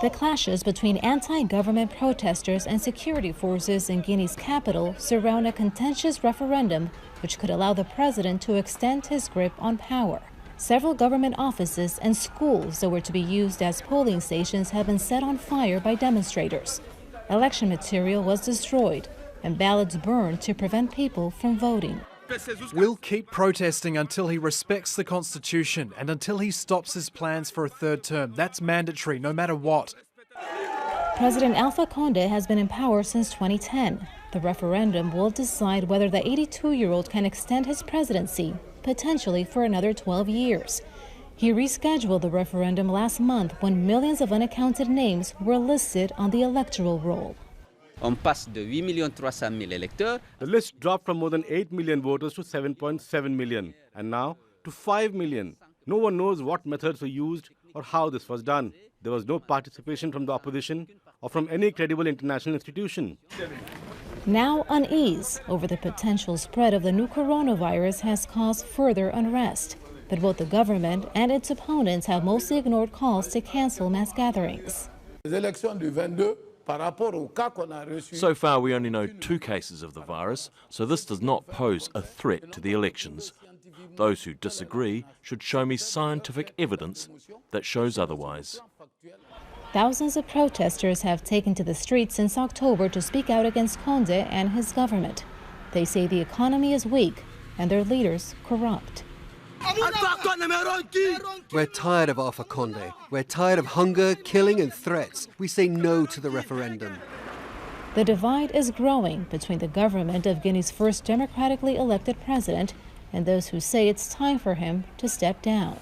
The clashes between anti-government protesters and security forces in Guinea's capital surround a contentious referendum which could allow the president to extend his grip on power. Several government offices and schools that were to be used as polling stations have been set on fire by demonstrators. Election material was destroyed and ballots burned to prevent people from voting. We'll keep protesting until he respects the Constitution and until he stops his plans for a third term. That's mandatory, no matter what. President Alpha Condé has been in power since 2010. The referendum will decide whether the 82-year-old can extend his presidency, potentially for another 12 years. He rescheduled the referendum last month when millions of unaccounted names were listed on the electoral roll. The list dropped from more than 8 million voters to 7.7 million, and now to 5 million. No one knows what methods were used or how this was done. There was no participation from the opposition or from any credible international institution. Now, unease over the potential spread of the new coronavirus has caused further unrest. But both the government and its opponents have mostly ignored calls to cancel mass gatherings. So far, we only know 2 cases of the virus, so this does not pose a threat to the elections. Those who disagree should show me scientific evidence that shows otherwise. Thousands of protesters have taken to the streets since October to speak out against Condé and his government. They say the economy is weak and their leaders corrupt. We're tired of Alpha Condé. We're tired of hunger, killing and threats. We say no to the referendum. The divide is growing between the government of Guinea's first democratically elected president and those who say it's time for him to step down.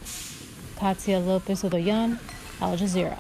Katia Lopez Odoyan, Al Jazeera.